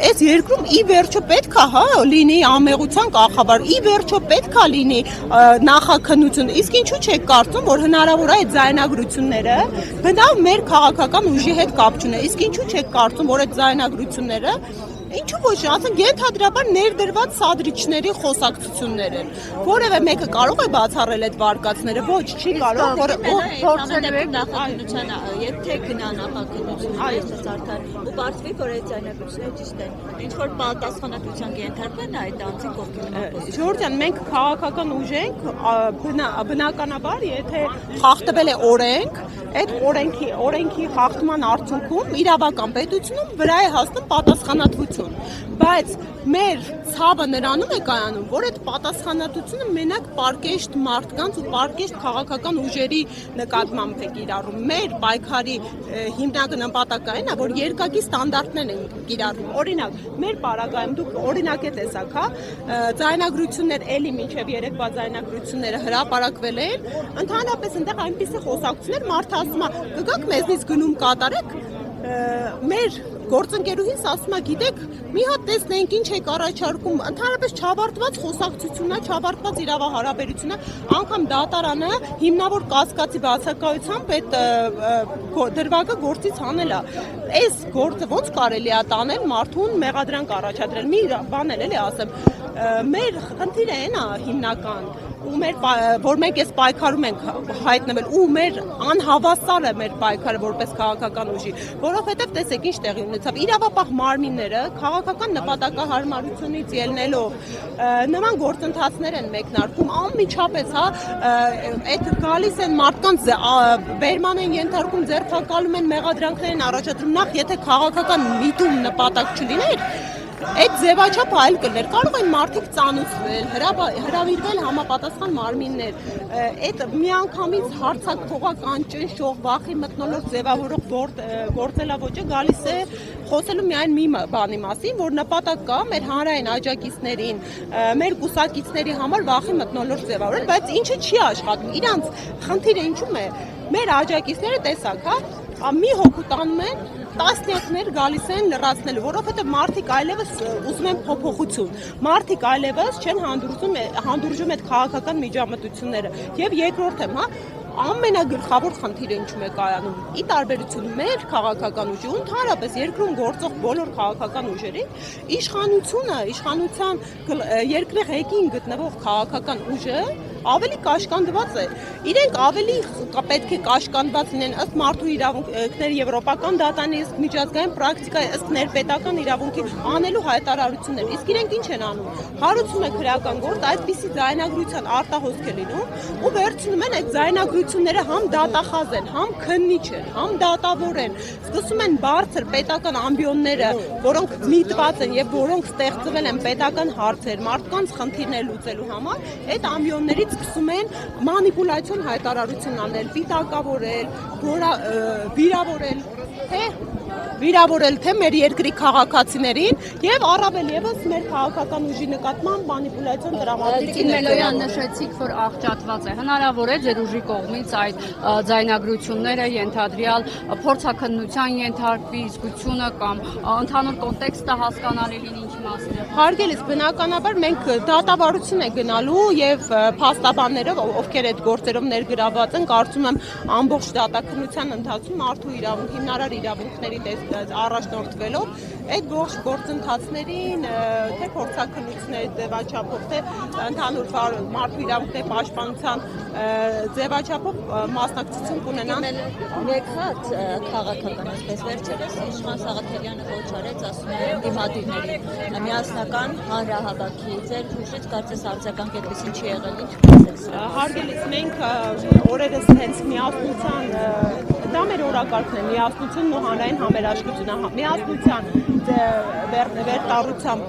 այս երկրում ի վերջո պետք է, հա, լինի ամեղության կախաբար, ի վերջո պետք է լինի նախաքննություն։ Իսկ ինչու չեք կարծում, որ հնարավոր է այդ ձայնագրությունները բնավ մեր քաղաքական ուժի հետ կապ չունեն։ Իսկ ինչու չեք կարծում, որ այդ ձայնագրությունները ինչու ոչ, ասենք ենթադրաբար ներդրված սադրիչների խոսակցություններ են։ Որևէ մեկը կարող է բացառել այդ վարկածները, ոչ, չի կարող, որ փորձելու եք նախաքննության, եթե գնա նախաքննություն, այստեղ արդեն ու բարձվի, որ այդ ձայնագրությունները ճիշտ են։ Ինչ որ պատասխանատվության կենթարկվեն այդ անձին կողքին։ Ժորժյան, մենք քաղաքական ուժ ենք, բնականաբար, եթե խախտվել է օրենք, այդ օրենքի խախտման արդյունքում իրավական պետությունում վրա է հասնում պատասխանատվություն, բայց մեր ցավը նրանում է կայանում, որ այդ պատասխանատվությունը մենակ պարկեշտ մարդկանց ու պարկեշտ քաղաքական ուժերի նկատմամբ է կիրառում։ Մեր պայքարի հիմնական նպատակը այն է, որ երկակի ստանդարտներ են կիրառում։ Օրինակ, մեր պարագայում դուք օրինակ է տեսակ, հա, ձայնագրություններ էլի մինչև երեկվա ձայնագրությունները հրապարակվել են, ընդհանրապես այնտեղ այնպիսի խոսակցություններ մարդը ասում է, կգաք մեզնից գնում կատարեք, մեր գործընկերուհիս ասում է, գիտեք, մի հատ տեսնենք ինչ եք առաջարկում, ընդհանրապես չավարտված խոսակցությունն է, չավարտված իրավահարաբերությունն է, անգամ դատարանը հիմնավոր կասկածի բացակայությամբ այդ դրվագը գործից հանել է։ Այս գործը ոնց կարելի է տանել մարդուն մեղադրանք առաջադրել։ Մի բան էլ էլի ասեմ, մեր խնդիրը այն է հիմնական, ու որ մենք այս պայքարում ենք հայտնվել, ու մեր անհավասար է մեր պայքարը որպես քաղաքական ուժի, որովհետև տեսեք ինչ տեղի ունեցավ, իրավապահ մարմինները քաղաքական նպատակահարմարությունից ելնելով նման գործընթացներ են մեկնարկում, անմիջապես, հա, այդ գալիս են մարդկանց բերման են ենթարկում, ձերբակալում են, մեղադրանքներ են առաջադրում, նախ եթե քաղաքական միտում նպատակ չլիներ, այդ ձևաչափը այլ կլներ, կարող են մարդիկ ծանուցվել, հրավիրվել համապատասխան մարմիններ, այդ միանգամից հարցակողական ճնշող, վախի մթնոլորտ ձևավորող գործելավոճը գալիս է խոսելու միայն մի բանի մասին, որ նպատակ կա մեր հանրային աջակիցներին, մեր կուսակիցների համար վախի մթնոլորտ ձևավորել, բայց ինչը չի աշխատում, իրանց խնդիրը ինչու՞մ է, մեր աջակիցները տեսակ, հա, մի հոգու տանում են, տասնյակներ գալիս են լրացնելու, որովհետև մարդիկ այլևս ուզում են փոփոխություն, մարդիկ այլևս չեն հանդուրժում այդ քաղաքական միջամտությունները, եւ երկրորդը, հա, ամենագլխավոր խնդիրը ինչու է կայանում, ի տարբերություն մեր քաղաքական ուժի ու ընդհանրապես երկրում գործող բոլոր քաղաքական ուժերի, իշխանության երկրի ղեկին գտնվող քաղաքական ուժը ավելի կաշկանդված է, իրենք ավելի պետք է կաշկանդված լինեն ըստ մարդու իրավունքների եվրոպական դատանի, ըստ միջազգային պրակտիկայի, ըստ ներպետական իրավունքի անելու հայտարարություններ, իսկ իրենք ինչ են անում, հարուցում են քրեական գործ, այդպիսի ձայնագրության արտահոսք է լինում ու վերցնում են այդ ձայնագրությունները համ դատախազ են, համ քննիչ են, համ դատավոր են, սկսում են բարձր պետական ամբիոնները, որոնք միտված են եւ որոնք ստեղծվել են պետական հարցեր, մարդկանց խնդիրներ լուծելու համար, այդ ամբիոններից սկսում են մանիպուլյացիոն հայտարարություն անել, պիտակավորել, վիրավորել թե մեր երկրի քաղաքացիներին եւ առավել եւս մեր քաղաքական ուժի նկատմամբ մանիպուլյացիոն տրամադրություն Մելոյան նշեցիք, որ աղճատված է։ Հնարավոր է ձեր ուժի կողմից այդ ձայնագրությունները ենթադրյալ փորձաքննության ենթարկվի, իսկությունը կամ ընդհանուր կոնտեքստը հասկանալի լինի ինչի մասին է։ Հարգելիս, բնականաբար մենք դատավարություն է գնալու եւ փաստաբաններով, ովքեր այդ գործերով ներգրաված են, կարծում եմ ամբողջ դատաքննության ընթացքում մարդու իրավունք, հիմնարար իրավունքների առաջնորդվելով այդ ողջ գործընթացներին, թե փորձաքննությունների ձևաչափով, թե ընդհանուր մարդու իրավունքների պաշտպանության ձևաչափով մասնակցություն կունենան։ Մեկ հատ քաղաքական, այսպես վերջերս Իշխան Սաղաթելյանը ոչ արեց, ասում է դիմադիրներին միասնական հանրահավաքի, ձեր ուժից կարծես արձագանք այդպեսին չի եղել, ինչ կասեք։ Հարգելիս, մենք օրերս հենց միասնության, դա մեր օրակարգն է, միասնությունն ու հանրային համերաշխությունը, միասնության վերտառությամբ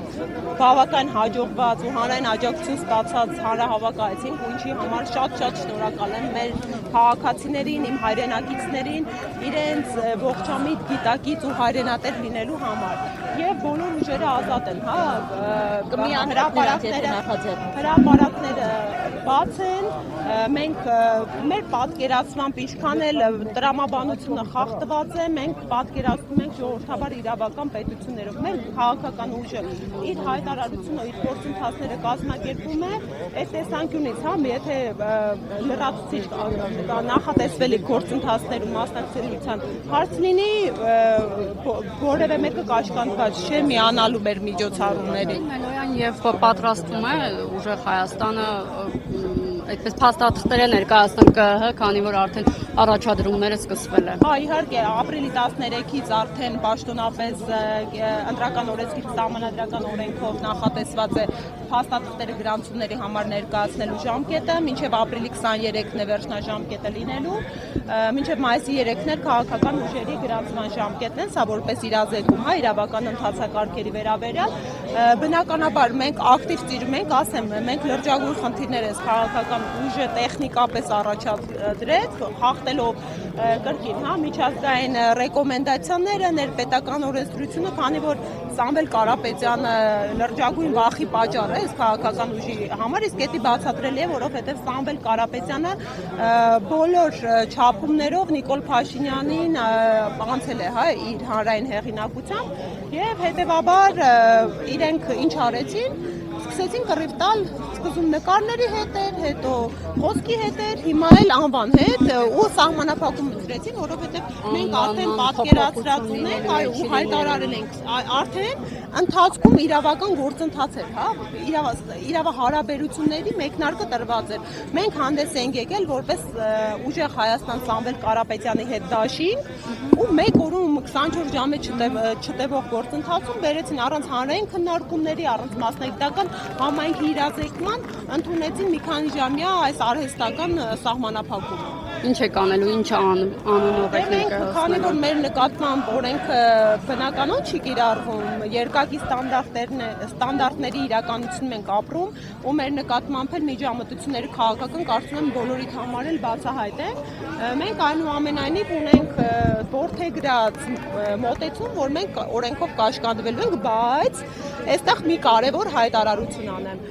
բավական հաջողված ու հանրային աջակցություն ստացած հանրահավաք այցինք, ու ինչի համար շատ շնորհակալ եմ մեր քաղաքացիներին, իմ հայրենակիցներին, իրենց ողջամիտ, գիտակից ու հայրենատեր լինելու համար։ Եվ բոլոր ուժերը ազատ են, հա, հրապարակները բաց են, մենք մեր պատկերացմամբ ինչքան էլ տրամաբանությունը խախտված է, մենք պատկերացնում ենք ժողովրդաբար իրավական պետություններով։ Մեր քաղաքական ուժը իր հայտարարությունը, իր գործընթացները կազմակերպում է այդ տեսանկյունից, հա, եթե լրացուցիչ նախատեսվելի գործընթացներում մասնակցելիության հարց լինի, որևէ մեկը կաշկանդված չէ միանալու մեր միջոցառումներին։ Մելոյան եւ պատրաստվում է ուժեղ Հայաստանը այդպես փաստաթղթերը ներկայացնել ԿՀ, քանի որ արդեն առաջադրումները սկսվել են։ Հա, իհարկե, ապրիլի 13-ից արդեն պաշտոնապես ընտրական օրենսգիր սահմանադրական օրենքով նախատեսված է փաստաթղթերը գրանցումների համար ներկայացնելու ժամկետը, մինչև ապրիլի 23-ն է վերջնաժամկետը լինելու, մինչև մայիսի 3-ն է քաղաքական ուժերի գրանցման ժամկետն են, սա որպես իրազեկում, հա, իրավական ընթացակարգերի վերաբերյալ։ Բնականաբար մենք ակտիվ ծիրում ենք, ասեմ, մենք լրջագույն խնդիրներ ենք քաղաքական ուժը տեխնիկապես առաջադրեց, խախտելով կրկին, հա, միջազգային ռեկոմենդացիաները, ներպետական օրենսդրությունը, քանի որ Սամվել Կարապետյանը լրջագույն վախի պատճառ է այս քաղաքական ուժի համար, իսկ դա բացատրելի է, որովհետև Սամվել Կարապետյանը բոլոր չափումներով Նիկոլ Փաշինյանին անցել է, հա, իր հանրային հեղինակությամբ եւ հետեւաբար իրենք ինչ արեցին, սկսեցին կռիվ տալ, սկզբում նկարների հետ էր, հետո խոսքի հետ էր, հիմա էլ անվան հետ ու սահմանափակում ծրեցին, որովհետև մենք արդեն պատկերացրած ունենք, այո, ու հայտարարել ենք, արդեն ընթացքում իրավական գործընթաց էր, հա, իրավահարաբերությունների մեկնարկը տրված էր։ Մենք հանդես ենք եկել որպես ուժեղ Հայաստան Սամվել Կարապետյանի հետ դաշին ու մեկ օրում 24 ժամը չտևող գործընթացում բերեցին առանց հանրային քննարկումների, առանց մասնագիտական համայնքի իրազեկման ընդունեցին մի քանի ժամյա այս արհեստական սահմանափակումը։ Ինչ է կանելու, ինչ անունով եք ներկայացնել։ Քանի որ մեր նկատմամբ օրենքը բնականon չի կիրառվում, երկակի ստանդարտների իրականությունում ենք ապրում, ու մեր նկատմամբ էլ միջամտությունները քաղաքական կարծում եմ բոլորիդ համար էլ բացահայտ են։ Մենք այնուամենայնիվ ունենք որդեգրած մոտեցում, որ մենք օրենքով կաշկանդվելու ենք, բայց այստեղ մի կարևոր հայտարարություն անեմ։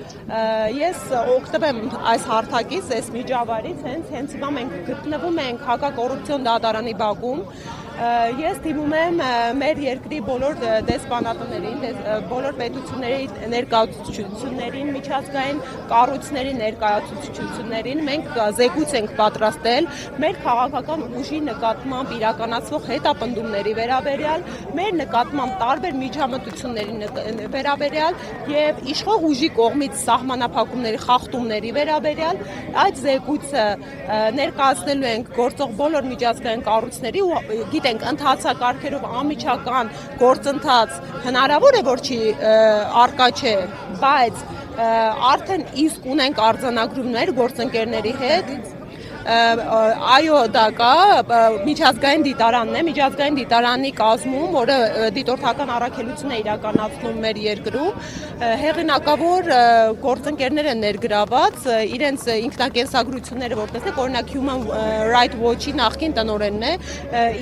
Ես օգտվեմ այս հարթակից, այս միջավայրից, հենց հիմա մենք գտնվում ենք հակակոռուպցիոն դատարանի բակում։ Ես դիմում եմ մեր երկրի բոլոր դեսպանատներին, բոլոր պետությունների ներկայացուցիչներին, միջազգային կառույցների ներկայացուցիչներին, մենք զեկույց ենք պատրաստել մեր քաղաքական ուժի նկատմամբ իրականացվող հետապնդումների վերաբերյալ, մեր նկատմամբ տարբեր միջամտությունների վերաբերյալ եւ իշխող ուժի կողմից սահմանափակումների խախտումների վերաբերյալ այդ զեկույցը ներկայացնելու ենք գործող բոլոր միջազգային կառույցների ու գիտենք ընթացակարգերով անմիջական գործընթաց հնարավոր է որ չի արկա չէ, բայց արդեն իսկ ունենք արձանագրումներ գործընկերների հետ այո դա կա միջազգային դիտարանն է միջազգային դիտարանի կազմում, որը դիտորդական առաքելություն է իրականացնում մեր երկրում, հեղինակավոր գործընկերներ են ներգրաված, իրենց ինքնակենսագրությունները որպես է, օրինակ Human Rights Watch-ի նախկին տնօրենն է,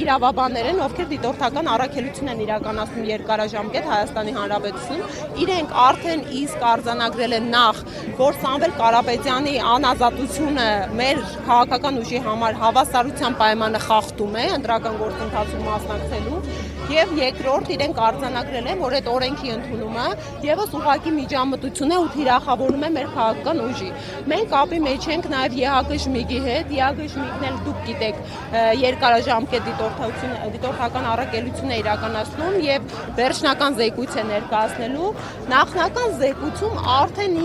իրավաբաններ են, ովքեր դիտորդական առաքելություն են իրականացնում երկարաժամկետ Հայաստանի Հանրապետությունում, իրենք արդեն իսկ արձանագրել են նախ, որ Սամվել Կարապետյանի անազատությունը մեր քաղաքական ուժի համար հավասարության պայմանը խախտում է ընտրական գործընթացում մասնակցելու եւ երկրորդ իրենք արձանագրել են, որ այդ օրենքի ընդունումը եւս ուղղակի միջամտություն է ու թիրախավորում է մեր քաղաքական ուժի։ Մենք ապի մեջ ենք նաեւ ԵՀԿ-ի հետ, ԵՀԿ-ն էլ դուք գիտեք, երկարաժամկետ դիտորդական առաքելություն է իրականացնում եւ վերջնական զեկույց է ներկայացնելու։ Նախնական զեկույցում արդեն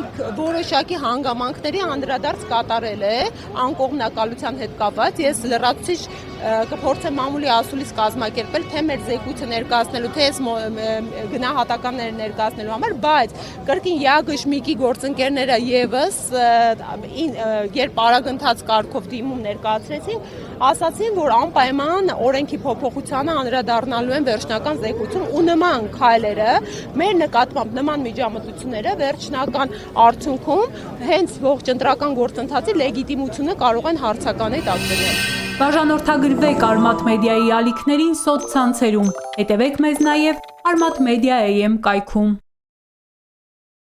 որոշակի հանգամանքների անդրադարձ կատարել է անկողմնակալության հետ կապված։ Ես լրացուցիչ կփորձեմ մամուլի ասուլիս կազմակերպել թե մեր զեկույցը ներկայացնելու, թե այս գնահատականները ներկայացնելու համար, բայց կրկին ԵԱԳ-ի գործընկերները եւս երբ արագընթաց կարգով դիմում ներկայացրեցին, ասացին, որ անպայման օրենքի փոփոխությանը անդրադառնալու են վերջնական զեկույցում ու նման քայլերը մեր նկատմամբ նման միջամտությունները վերջնական արդյունքում հենց ողջ ընտրական գործընթացի լեգիտիմությունը կարող են հարցականի տակ դնել։ Բաժանորդագրվեք Արմաթ մեդիայի ալիքներին սոցցանցերում, հետևեք մեզ նաև Արմաթ մեդիա AM կայքում։